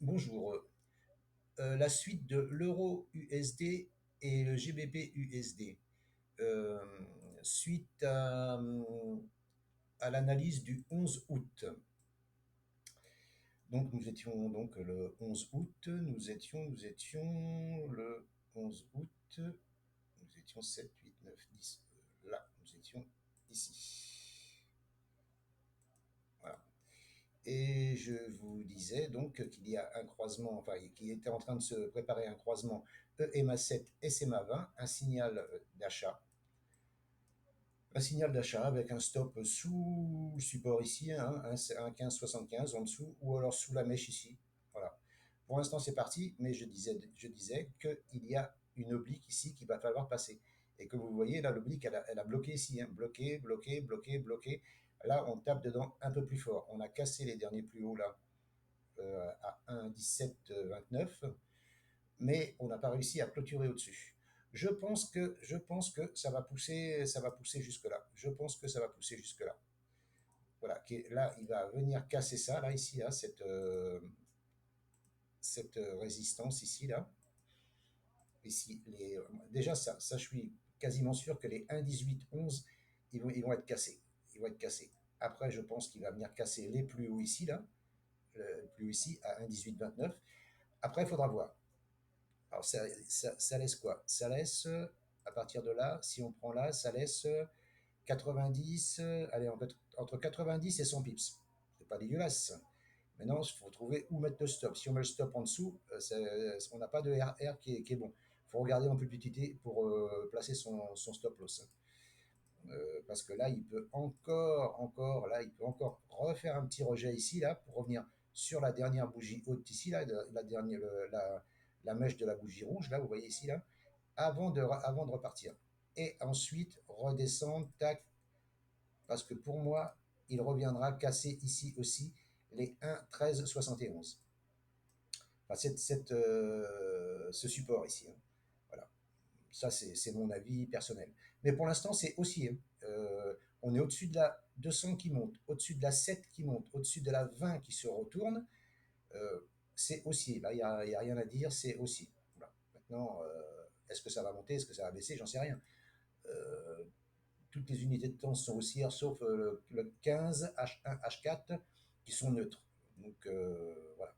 Bonjour. La suite de l'euro USD et le GBP USD. Euh, Suite à l'analyse du 11 août. Donc nous étions donc le 11 août, nous étions le 11 août, nous étions 7, 8, 9, 10. Là, nous étions ici. Voilà. Et je vous disais donc qu'il y a un croisement, enfin, qu'il était en train de se préparer un croisement EMA7 et SMA20, d'achat. Un signal d'achat avec un stop sous le support ici, hein, un 15,75 en dessous, ou alors sous la mèche ici. Voilà. Pour l'instant, c'est parti, mais je disais qu'il y a une oblique ici qu'il va falloir passer. Et que vous voyez, là, l'oblique, elle a bloqué ici, hein, bloqué, bloqué, bloqué, bloqué. Là, on tape dedans un peu plus fort. On a cassé les derniers plus hauts là à 1,1729, mais on n'a pas réussi à clôturer au-dessus. Je pense que ça va pousser jusque là. Je pense que ça va pousser jusque là. Voilà, là il va venir casser ça là ici là, cette résistance ici là. Ici déjà ça je suis quasiment sûr que les 1,1811 ils vont être cassés. Ils vont être cassés. Après je pense qu'il va venir casser les plus hauts ici là, le plus haut ici à 1,1829. Après il faudra voir. Alors ça laisse quoi? Ça laisse, à partir de là, si on prend là, ça laisse 90, allez, entre 90 et 100 pips. C'est pas dégueulasse. Maintenant, il faut trouver où mettre le stop. Si on met le stop en dessous, on n'a pas de RR qui est bon. Il faut regarder en publicité pour placer son stop loss. Parce que là, là, il peut encore refaire un petit rejet ici, là, pour revenir sur la dernière bougie haute ici, là, la mèche de la bougie rouge, là, vous voyez ici, là, avant de repartir. Et ensuite, redescendre, tac, parce que pour moi, il reviendra casser ici aussi les 1,1371. Enfin, ce support ici, hein. Voilà. Ça, c'est mon avis personnel. Mais pour l'instant, c'est haussier, hein. On est au-dessus de la 200 qui monte, au-dessus de la 7 qui monte, au-dessus de la 20 qui se retourne. Euh, c'est haussier. Là, il y a rien à dire, c'est haussier. Voilà. Maintenant, est-ce que ça va monter, est-ce que ça va baisser, j'en sais rien. Euh, Toutes les unités de temps sont haussières, sauf le 15, H1, H4, qui sont neutres. Donc, voilà.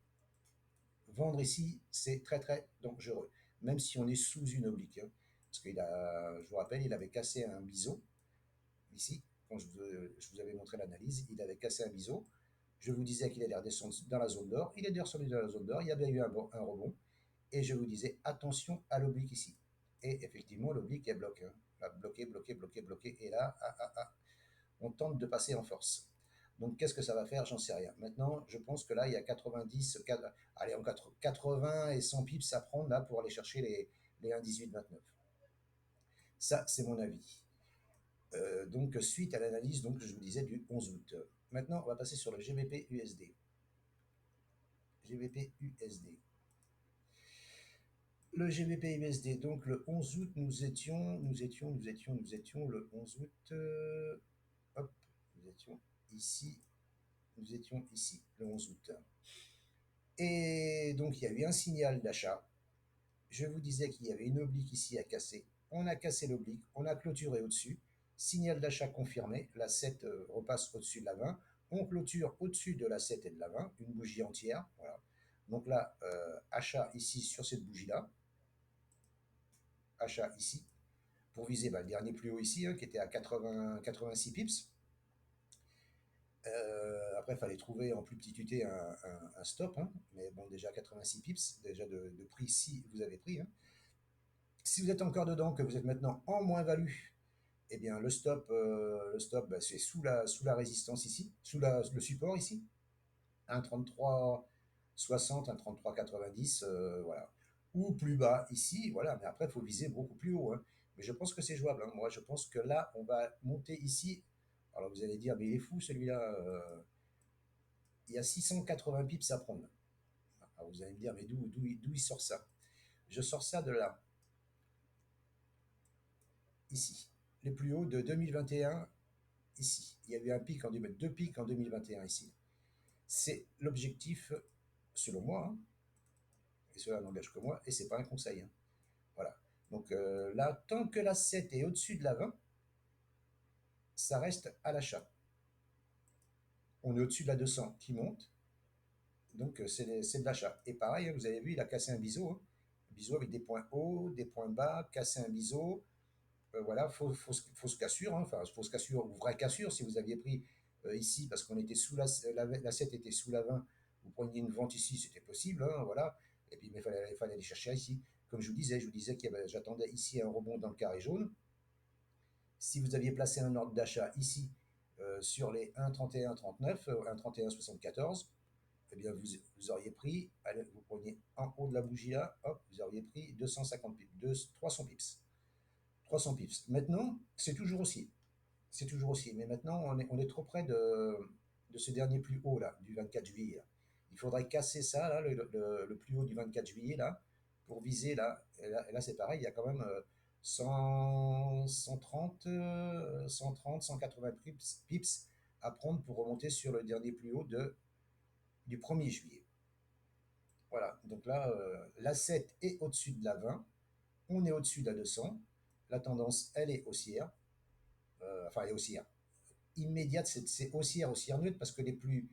Vendre ici, c'est très très dangereux, même si on est sous une oblique, hein. Parce je vous rappelle, il avait cassé un biseau, ici, quand je vous avais montré l'analyse, il avait cassé un biseau. Je vous disais qu'il allait redescendre dans la zone d'or. Il est descendu dans la zone d'or. Il y a bien eu un rebond. Et je vous disais, attention à l'oblique ici. Et effectivement, l'oblique est bloqué, hein. Bloqué, bloqué, bloqué, bloqué. Et là, on tente de passer en force. Donc, qu'est-ce que ça va faire? J'en sais rien. Maintenant, je pense que là, il y a 90, allez, en 80 et 100 pips à prendre là pour aller chercher les 1,1829. Ça, c'est mon avis. Donc, suite à l'analyse, donc, je vous disais, du 11 août. Maintenant, on va passer sur le GBP USD. GBP USD. Le GBP USD, donc le 11 août, nous étions le 11 août, hop, nous étions ici, le 11 août. Et donc, il y a eu un signal d'achat. Je vous disais qu'il y avait une oblique ici à casser. On a cassé l'oblique, on a clôturé au-dessus. Signal d'achat confirmé, la 7 repasse au-dessus de la 20. On clôture au-dessus de la 7 et de la 20, une bougie entière. Voilà. Donc là, achat ici sur cette bougie-là. Achat ici. Pour viser le dernier plus haut ici, hein, qui était à 86 pips. Après, il fallait trouver en plus petite unité un stop, hein. Mais bon, déjà 86 pips, déjà de prix si vous avez pris, hein. Si vous êtes encore dedans, que vous êtes maintenant en moins-value, eh bien le stop bah, c'est sous la résistance ici, le support ici, 1,3360, 1,3390, voilà. Ou plus bas ici, voilà, mais après il faut viser beaucoup plus haut, hein. Mais je pense que c'est jouable, hein. Moi je pense que là, on va monter ici. Alors vous allez dire, mais il est fou celui-là, il y a 680 pips à prendre. Alors vous allez me dire, mais d'où il sort ça? Je sors ça de là, ici. Les plus hauts de 2021, ici. Il y a eu deux pics en 2021 ici. C'est l'objectif, selon moi, hein, et cela n'engage que moi, et c'est pas un conseil, hein. Voilà. Donc là, tant que la 7 est au-dessus de la 20, ça reste à l'achat. On est au-dessus de la 200 qui monte, donc c'est de l'achat. Et pareil, hein, vous avez vu, il a cassé un biseau, hein. Biseau avec des points hauts, des points bas, cassé un biseau. Voilà, fausse cassure, hein, enfin fausse cassure ou vraie cassure. Si vous aviez pris ici, parce qu'on était sous la 7 était sous la 20, vous preniez une vente ici, c'était possible, hein, voilà. Et puis mais il fallait aller chercher ici. Comme je vous disais que j'attendais ici un rebond dans le carré jaune. Si vous aviez placé un ordre d'achat ici sur les 1,3139, 1,3174, eh bien vous auriez pris, allez, vous preniez en haut de la bougie là, hop, vous auriez pris 250 pips, 300 pips. 300 pips. Maintenant, c'est toujours aussi. C'est toujours aussi. Mais maintenant, on est trop près de ce dernier plus haut, là, du 24 juillet. Là. Il faudrait casser ça, là, le plus haut du 24 juillet, là, pour viser, là. Et là, c'est pareil, il y a quand même 100, 130, 130, 180 pips à prendre pour remonter sur le dernier plus haut du 1er juillet. Voilà, donc là, la 7 est au-dessus de la 20, on est au-dessus de la 200, la tendance, elle est haussière, enfin, elle est haussière. Immédiate, c'est haussière, haussière neutre, parce que les plus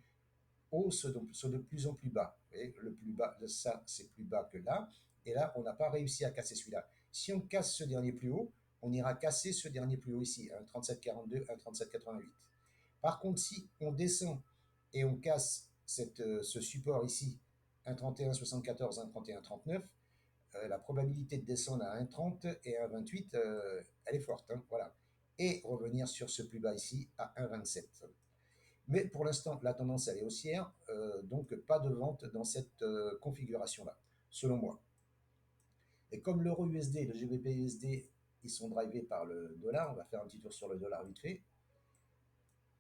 hauts sont de plus en plus bas. Vous voyez, le plus bas, ça, c'est plus bas que là, et là, on n'a pas réussi à casser celui-là. Si on casse ce dernier plus haut, on ira casser ce dernier plus haut ici, un 37,42, un 37,88. Par contre, si on descend et on casse ce support ici, un 31,74, un 31,39, la probabilité de descendre à 1,30 et 1,28, elle est forte, hein, voilà. Et revenir sur ce plus bas ici à 1,27. Mais pour l'instant, la tendance elle est haussière, donc pas de vente dans cette configuration-là, selon moi. Et comme l'euro USD et le GBP USD, ils sont drivés par le dollar, on va faire un petit tour sur le dollar vite fait.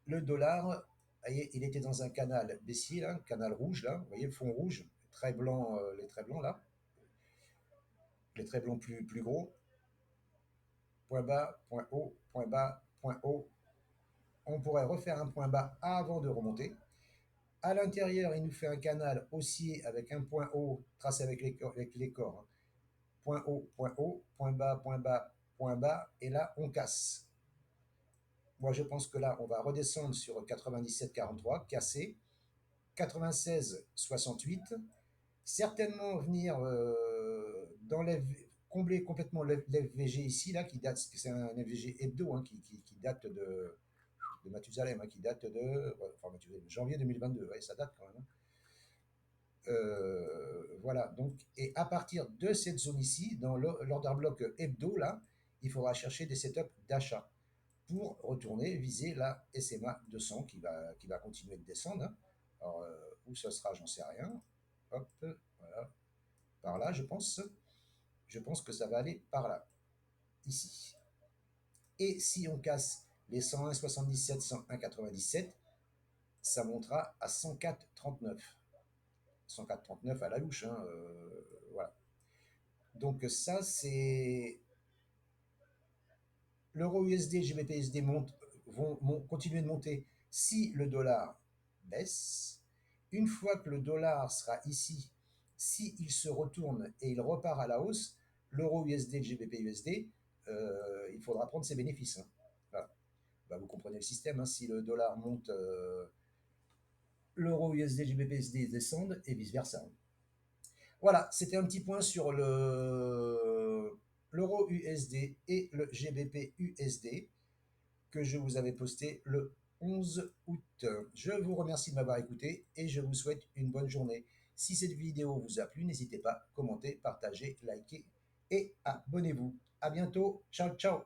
Le dollar, voyez, il était dans un canal baissier, là, canal rouge, là, vous voyez le fond rouge, les traits blancs là, les traits blancs plus gros, point bas, point haut, point bas, point haut. On pourrait refaire un point bas avant de remonter. À l'intérieur, il nous fait un canal haussier avec un point haut tracé avec les corps, hein. Point haut, point haut, point bas, point bas, point bas, et là, on casse. Moi, je pense que là, on va redescendre sur 97,43, casser, 96,68, certainement venir combler complètement l'FVG ici, là, qui date, c'est un FVG hebdo, hein, qui date de Mathusalem, hein, qui date de enfin, janvier 2022, ouais, ça date quand même, hein. Voilà, donc, et à partir de cette zone ici, dans l'order block hebdo, là, il faudra chercher des setups d'achat pour retourner viser la SMA 200 qui va continuer de descendre, hein. Alors, où ce sera, j'en sais rien. Hop, voilà, par là, je pense. Je pense que ça va aller par là, ici. Et si on casse les 101,77, 101,97, ça montera à 104,39. 104,39 à la louche, hein, voilà. Donc ça, c'est l'euro USD, GBP USD vont continuer de monter si le dollar baisse. Une fois que le dollar sera ici, s'il se retourne et il repart à la hausse, l'euro USD, GBP USD, il faudra prendre ses bénéfices, hein. Voilà. Bah, vous comprenez le système, hein. Si le dollar monte, l'euro USD, GBP USD descendent et vice-versa. Voilà, c'était un petit point sur l'euro USD et le GBP USD que je vous avais posté le 11 août. Je vous remercie de m'avoir écouté et je vous souhaite une bonne journée. Si cette vidéo vous a plu, n'hésitez pas à commenter, partager, liker et abonnez-vous. À bientôt. Ciao, ciao.